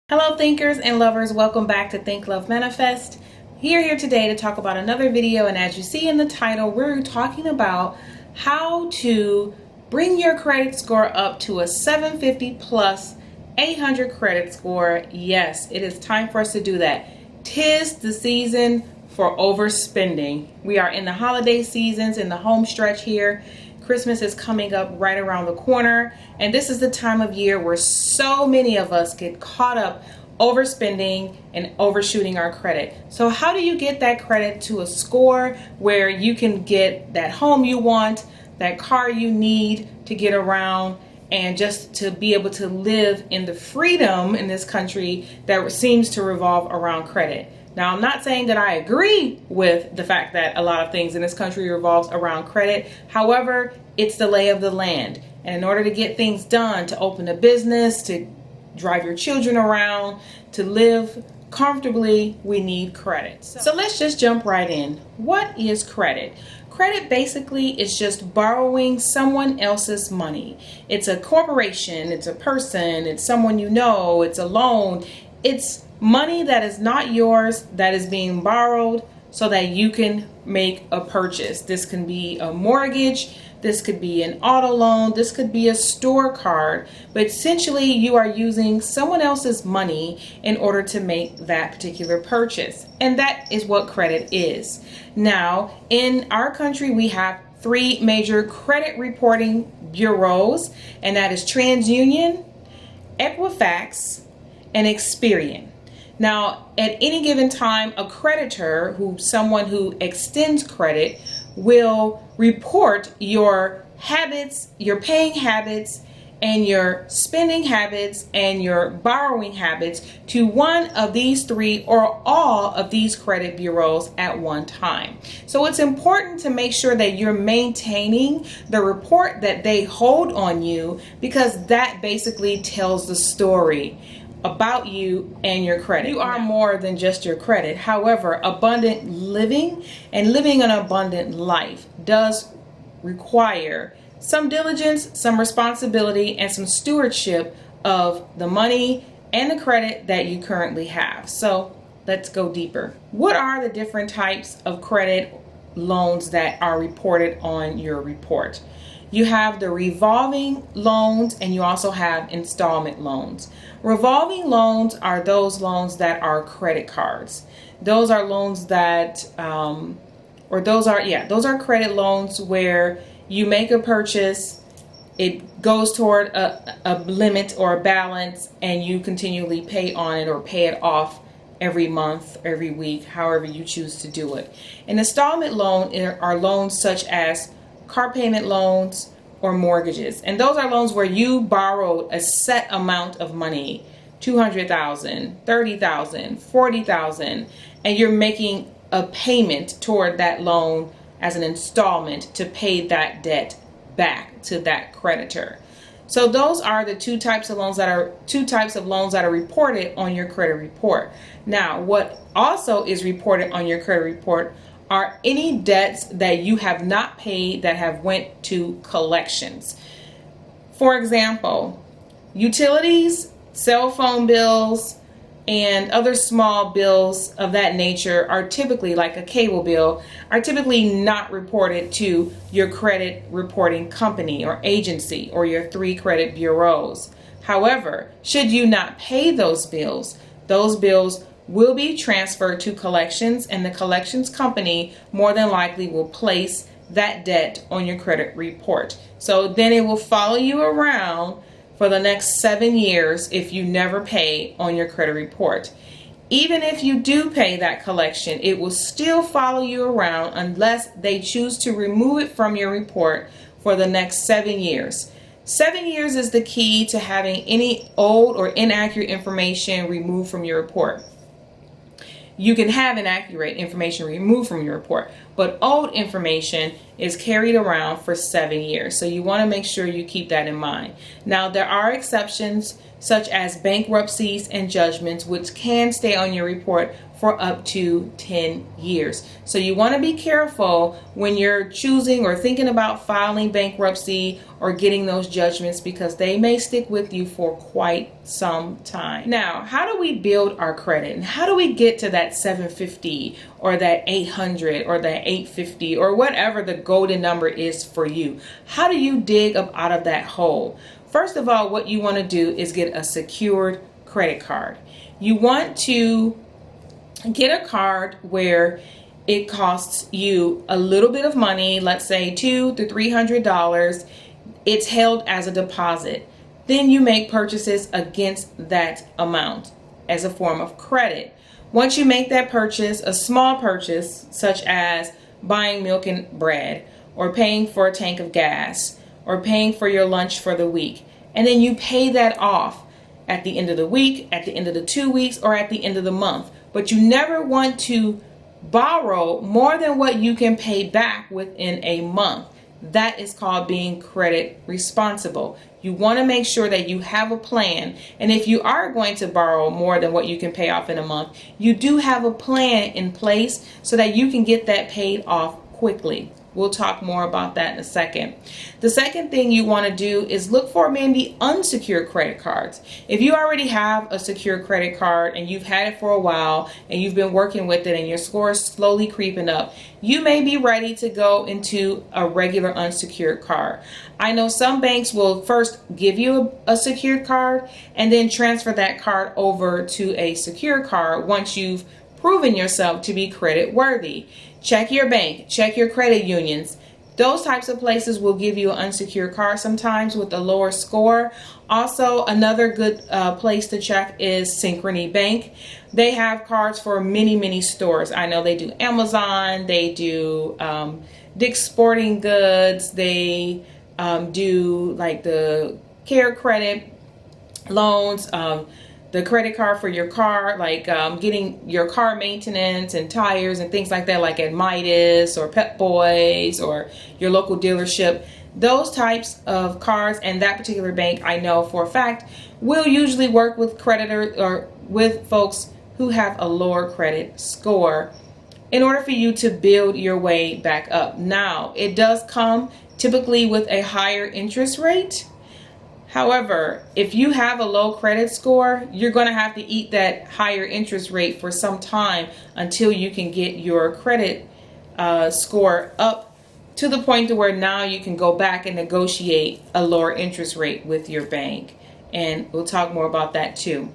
Hello thinkers and lovers, welcome back to Think.Love.Manifest. Here today to talk about another video, and as you see in the title, we're talking about how to bring your credit score up to a 750 plus 800 credit score. Yes, it is time for us to do that. 'Tis the season for overspending. We are in the holiday seasons, in the home stretch here. Christmas is coming up right around the corner, and this is the time of year where so many of us get caught up overspending and overshooting our credit. So how do you get that credit to a score where you can get that home you want, that car you need to get around, and just to be able to live in the freedom in this country that seems to revolve around credit? Now, I'm not saying that I agree with the fact that a lot of things in this country revolves around credit. However, it's the lay of the land. And in order to get things done, to open a business, to drive your children around, to live comfortably, we need credit. So let's just jump right in. What is credit? Credit basically is just borrowing someone else's money. It's a corporation, it's a person, it's someone you know, it's a loan. It's money that is not yours that is being borrowed so that you can make a purchase. This can be a mortgage, this could be an auto loan, this could be a store card, but essentially you are using someone else's money in order to make that particular purchase. And that is what credit is. Now, in our country, we have three major credit reporting bureaus, and that is TransUnion, Equifax, and Experian. Now, at any given time, a creditor, someone who extends credit, will report your habits, your paying habits, and your spending habits and your borrowing habits to one of these three or all of these credit bureaus at one time. So it's important to make sure that you're maintaining the report that they hold on you, because that basically tells the story about you and your credit. You are more than just your credit. However, abundant living and living an abundant life does require some diligence, some responsibility, and some stewardship of the money and the credit that you currently have. So let's go deeper. What are the different types of credit loans that are reported on your report? You have the revolving loans, and you also have installment loans. Revolving loans are those loans that are credit cards. Those are loans that, those are credit loans where you make a purchase, it goes toward a limit or a balance, and you continually pay on it or pay it off every month, every week, however you choose to do it. An installment loan are loans such as car payment loans or mortgages. And those are loans where you borrowed a set amount of money, $200,000, $30,000, $40,000, and you're making a payment toward that loan as an installment to pay that debt back to that creditor. So those are the two types of loans that are reported on your credit report. Now, what also is reported on your credit report are any debts that you have not paid that have went to collections. For example, utilities, cell phone bills, and other small bills of that nature are typically, like a cable bill, are typically not reported to your credit reporting company or agency or your three credit bureaus. However, should you not pay those bills will be transferred to collections, and the collections company more than likely will place that debt on your credit report. So then it will follow you around for the next 7 years if you never pay on your credit report. Even if you do pay that collection, it will still follow you around unless they choose to remove it from your report for the next 7 years. 7 years is the key to having any old or inaccurate information removed from your report. You can have inaccurate information removed from your report, but old information is carried around for 7 years. So you want to make sure you keep that in mind. Now, there are exceptions such as bankruptcies and judgments, which can stay on your report for up to 10 years. So you want to be careful when you're choosing or thinking about filing bankruptcy or getting those judgments, because they may stick with you for quite some time. Now, how do we build our credit, and how do we get to that 750 or that 800 or that 850 or whatever the golden number is for you? How do you dig up out of that hole? First of all, what you want to do is get a secured credit card. You want to get a card where it costs you a little bit of money, let's say $200 to $300. It's held as a deposit. Then you make purchases against that amount as a form of credit. Once you make that purchase, a small purchase such as buying milk and bread, or paying for a tank of gas, or paying for your lunch for the week, and then you pay that off at the end of the week, at the end of the 2 weeks, or at the end of the month. But you never want to borrow more than what you can pay back within a month. That is called being credit responsible. You want to make sure that you have a plan. And if you are going to borrow more than what you can pay off in a month, you do have a plan in place so that you can get that paid off quickly. We'll talk more about that in a second. The second thing you want to do is look for maybe unsecured credit cards. If you already have a secured credit card and you've had it for a while and you've been working with it and your score is slowly creeping up, you may be ready to go into a regular unsecured card. I know some banks will first give you a secured card and then transfer that card over to a secure card once you've proven yourself to be credit worthy. Check your bank, check your credit unions. Those types of places will give you an unsecured card sometimes with a lower score. Also, another good place to check is Synchrony Bank. They have cards for many stores. I know they do Amazon, they do Dick's Sporting Goods, they do like the Care Credit loans, the credit card for your car, like getting your car maintenance and tires and things like that, like at Midas or Pep Boys or your local dealership. Those types of cards and that particular bank, I know for a fact, will usually work with creditors or with folks who have a lower credit score in order for you to build your way back up. Now, it does come typically with a higher interest rate. However, if you have a low credit score, you're going to have to eat that higher interest rate for some time until you can get your credit score up to the point to where now you can go back and negotiate a lower interest rate with your bank. And we'll talk more about that too.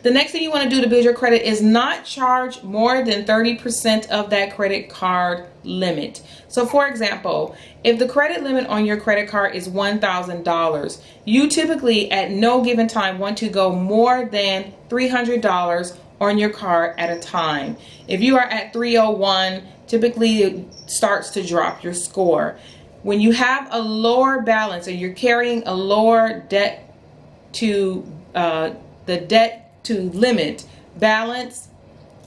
The next thing you want to do to build your credit is not charge more than 30% of that credit card limit. So for example, if the credit limit on your credit card is $1,000, you typically at no given time want to go more than $300 on your card at a time. If you are at 301, typically it starts to drop your score. When you have a lower balance or you're carrying a lower debt to the debt to limit balance,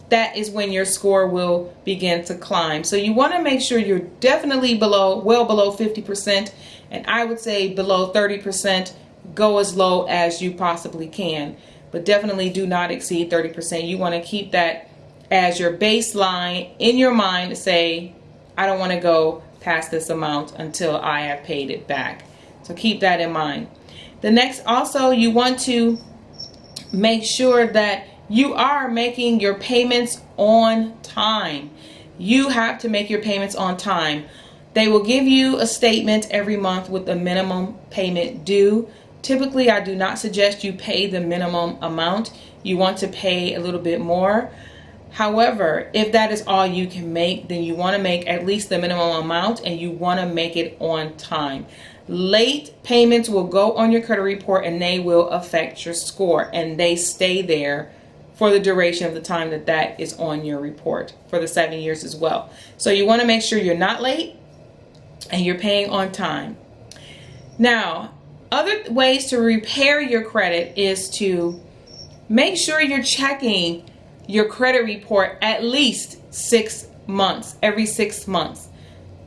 that is when your score will begin to climb. So you want to make sure you're definitely well below 50%, and I would say below 30%. Go as low as you possibly can, but definitely do not exceed 30%. You want to keep that as your baseline in your mind to say, I don't want to go past this amount until I have paid it back. So keep that in mind. The next, also, you want to make sure that you are making your payments on time. You have to make your payments on time. They will give you a statement every month with a minimum payment due. Typically, I do not suggest you pay the minimum amount. You want to pay a little bit more. However, if that is all you can make, then you want to make at least the minimum amount, and you want to make it on time. Late payments will go on your credit report and they will affect your score, and they stay there for the duration of the time that is on your report for the 7 years as well. So you want to make sure you're not late and you're paying on time. Now, other ways to repair your credit is to make sure you're checking your credit report at least 6 months, every 6 months.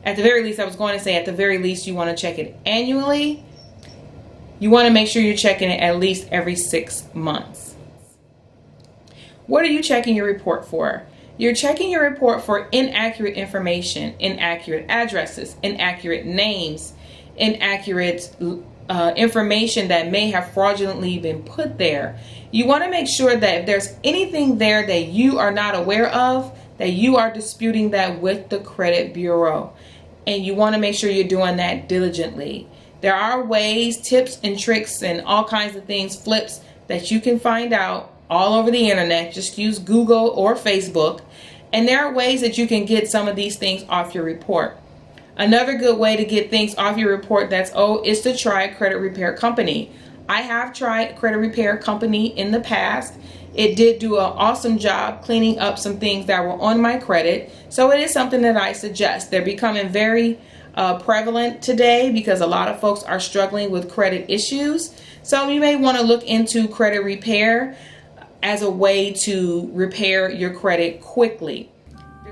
At the very least, I was going to say at the very least, you want to check it annually. You want to make sure you're checking it at least every 6 months. What are you checking your report for? You're checking your report for inaccurate information, inaccurate addresses, inaccurate names, inaccurate information that may have fraudulently been put there. You want to make sure that if there's anything there that you are not aware of, that you are disputing that with the credit bureau. And you want to make sure you're doing that diligently. There are ways, tips and tricks and all kinds of things, flips that you can find out all over the internet. Just use Google or Facebook. And there are ways that you can get some of these things off your report. Another good way to get things off your report is to try a credit repair company. I have tried a credit repair company in the past. It did do an awesome job cleaning up some things that were on my credit. So it is something that I suggest. They're becoming very prevalent today because a lot of folks are struggling with credit issues. So you may want to look into credit repair as a way to repair your credit quickly.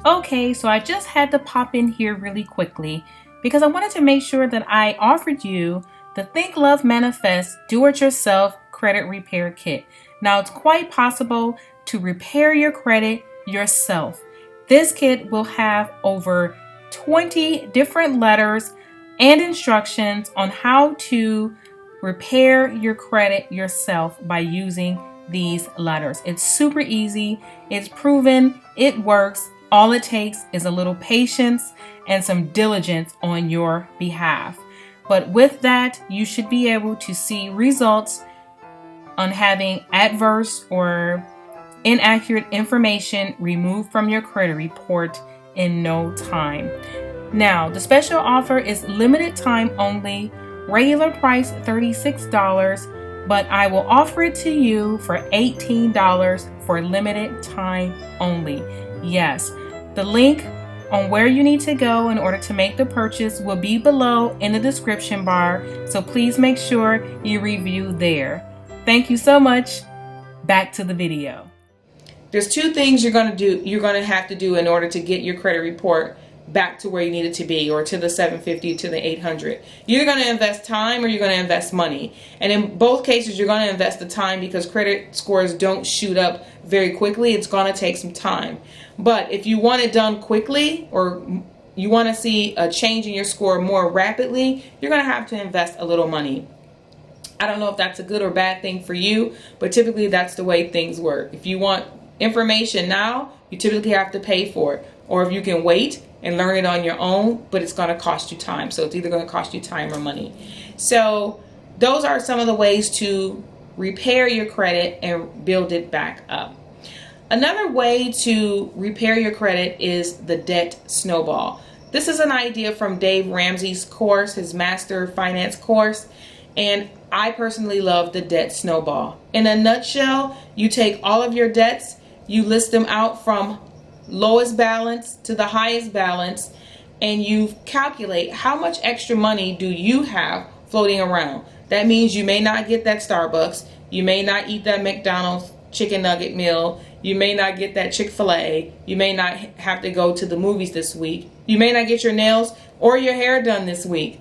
Okay, so I just had to pop in here really quickly because I wanted to make sure that I offered you the Think.Love.Manifest Do-It-Yourself Credit Repair Kit. Now, it's quite possible to repair your credit yourself. This kit will have over 20 different letters and instructions on how to repair your credit yourself by using these letters. It's super easy. It's proven. It works. All it takes is a little patience and some diligence on your behalf. But with that, you should be able to see results on having adverse or inaccurate information removed from your credit report in no time. Now, the special offer is limited time only, regular price $36, but I will offer it to you for $18 for limited time only. Yes, the link on where you need to go in order to make the purchase will be below in the description bar, so please make sure you review there. Thank you so much. Back to the video. There's two things you're going to have to do in order to get your credit report back to where you need it to be, or to the 750 to the 800. You're going to invest time or you're going to invest money. And in both cases, you're going to invest the time because credit scores don't shoot up very quickly. It's going to take some time. But if you want it done quickly, or you want to see a change in your score more rapidly, you're going to have to invest a little money. I don't know if that's a good or bad thing for you, but typically that's the way things work. If you want information now, you typically have to pay for it. Or if you can wait and learn it on your own, but it's going to cost you time. So it's either going to cost you time or money. So those are some of the ways to repair your credit and build it back up. Another way to repair your credit is the debt snowball. This is an idea from Dave Ramsey's course, his master finance course. And I personally love the debt snowball. In a nutshell, you take all of your debts, you list them out from lowest balance to the highest balance, and you calculate how much extra money do you have floating around. That means you may not get that Starbucks, you may not eat that McDonald's chicken nugget meal, you may not get that Chick-fil-A, you may not have to go to the movies this week, you may not get your nails or your hair done this week.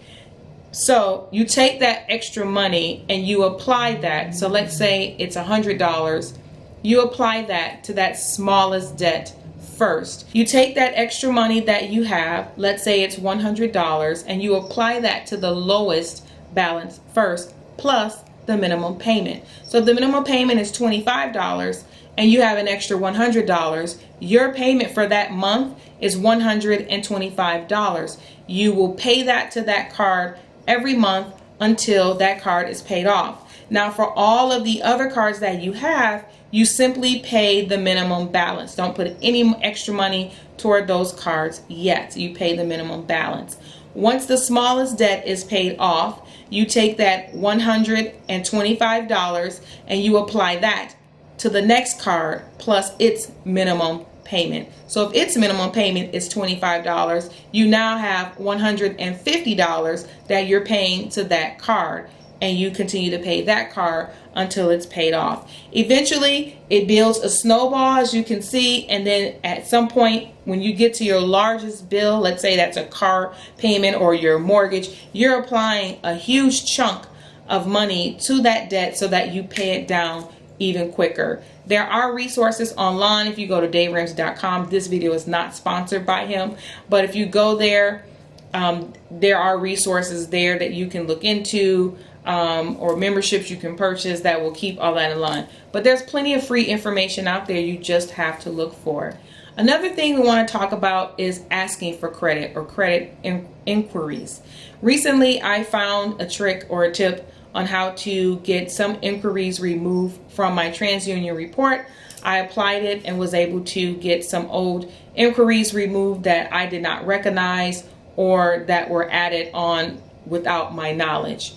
So you take that extra money and you apply that. So let's say it's $100. You apply that to that smallest debt first. You take that extra money that you have, let's say it's $100, and you apply that to the lowest balance first, plus the minimum payment. So if the minimum payment is $25 and you have an extra $100, your payment for that month is $125. You will pay that to that card every month until that card is paid off. Now, for all of the other cards that you have, you simply pay the minimum balance. Don't put any extra money toward those cards yet. You pay the minimum balance. Once the smallest debt is paid off, you take that $125 and you apply that to the next card plus its minimum payment. So if its minimum payment is $25, you now have $150 that you're paying to that card, and you continue to pay that card until it's paid off. Eventually, it builds a snowball, as you can see, and then at some point when you get to your largest bill, let's say that's a car payment or your mortgage, you're applying a huge chunk of money to that debt so that you pay it down even quicker. There are resources online. If you go to daveramsey.com, this video is not sponsored by him, but if you go there, there are resources there that you can look into, or memberships you can purchase that will keep all that in line. But there's plenty of free information out there. You just have to look for it. Another thing we want to talk about is asking for credit or credit inquiries. Recently, I found a trick or a tip on how to get some inquiries removed from my TransUnion report. I applied it and was able to get some old inquiries removed that I did not recognize or that were added on without my knowledge.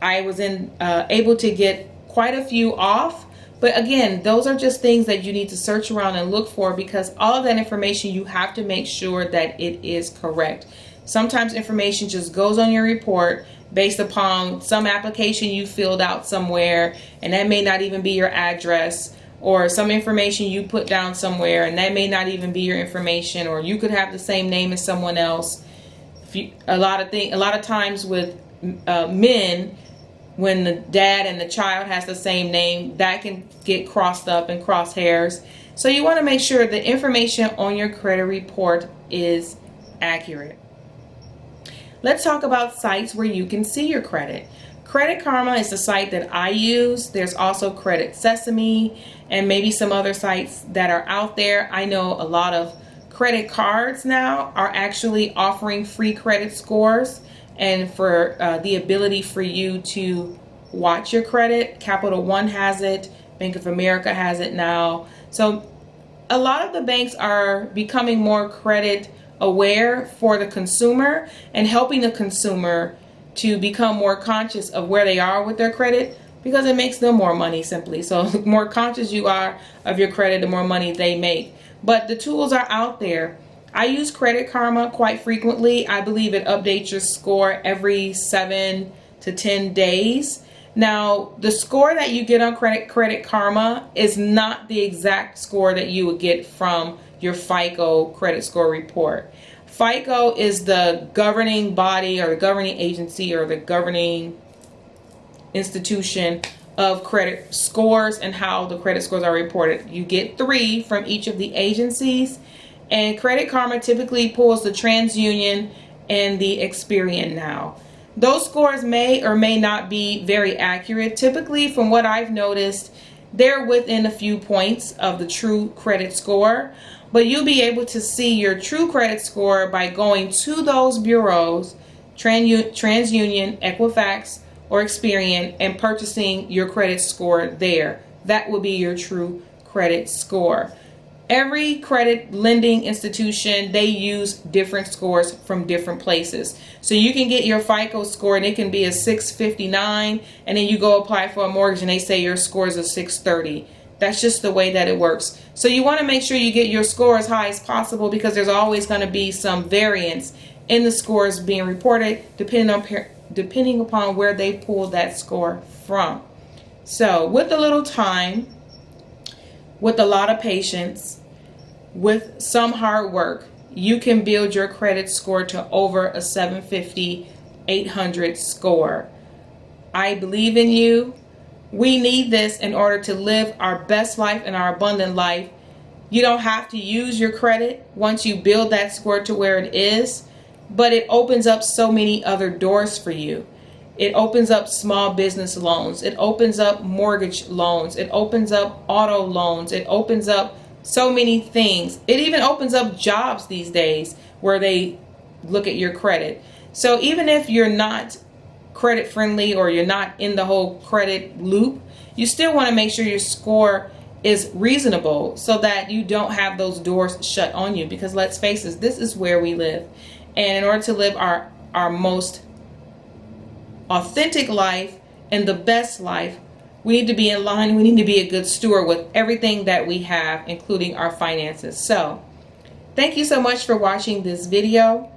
I was able to get quite a few off, but again, those are just things that you need to search around and look for, because all of that information, you have to make sure that it is correct. Sometimes information just goes on your report based upon some application you filled out somewhere, and that may not even be your address, or some information you put down somewhere and that may not even be your information, or you could have the same name as someone else. A lot of times with men, when the dad and the child has the same name, that can get crossed up and cross hairs. So you want to make sure the information on your credit report is accurate. Let's talk about sites where you can see your credit. Credit Karma is the site that I use. There's also Credit Sesame and maybe some other sites that are out there. I know a lot of credit cards now are actually offering free credit scores and for the ability for you to watch your credit. Capital One has it. Bank of America has it now. So a lot of the banks are becoming more credit aware for the consumer and helping the consumer to become more conscious of where they are with their credit, because it makes them more money simply. So the more conscious you are of your credit, the more money they make. But the tools are out there. I use Credit Karma quite frequently. I believe it updates your score every 7 to 10 days. Now, the score that you get on Credit Karma is not the exact score that you would get from your FICO credit score report. FICO is the governing body or the governing agency or the governing institution of credit scores and how the credit scores are reported. You get 3 from each of the agencies, and Credit Karma typically pulls the TransUnion and the Experian now. Those scores may or may not be very accurate. Typically, from what I've noticed, they're within a few points of the true credit score, but you'll be able to see your true credit score by going to those bureaus, TransUnion, Equifax, or Experian, and purchasing your credit score there. That will be your true credit score. Every credit lending institution, they use different scores from different places. So you can get your FICO score and it can be a 659, and then you go apply for a mortgage and they say your score is a 630. That's just the way that it works. So you want to make sure you get your score as high as possible, because there's always going to be some variance in the scores being reported depending upon where they pulled that score from. So with a little time, with a lot of patience, with some hard work, you can build your credit score to over a 750, 800 score. I believe in you. We need this in order to live our best life and our abundant life. You don't have to use your credit once you build that score to where it is, but it opens up so many other doors for you. It opens up small business loans. It opens up mortgage loans. It opens up auto loans. It opens up so many things. It even opens up jobs these days where they look at your credit. So even if you're not credit friendly or you're not in the whole credit loop, you still want to make sure your score is reasonable so that you don't have those doors shut on you, because let's face it, this is where we live. And in order to live our most authentic life and the best life, we need to be in line. We need to be a good steward with everything that we have, including our finances. So thank you so much for watching this video.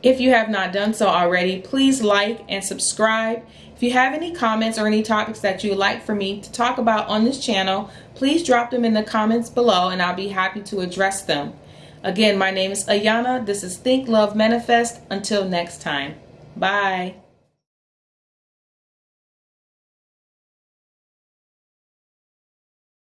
If you have not done so already, please like and subscribe. If you have any comments or any topics that you would like for me to talk about on this channel, please drop them in the comments below and I'll be happy to address them. Again, my name is Ayana. This is Think, Love, Manifest. Until next time. Bye.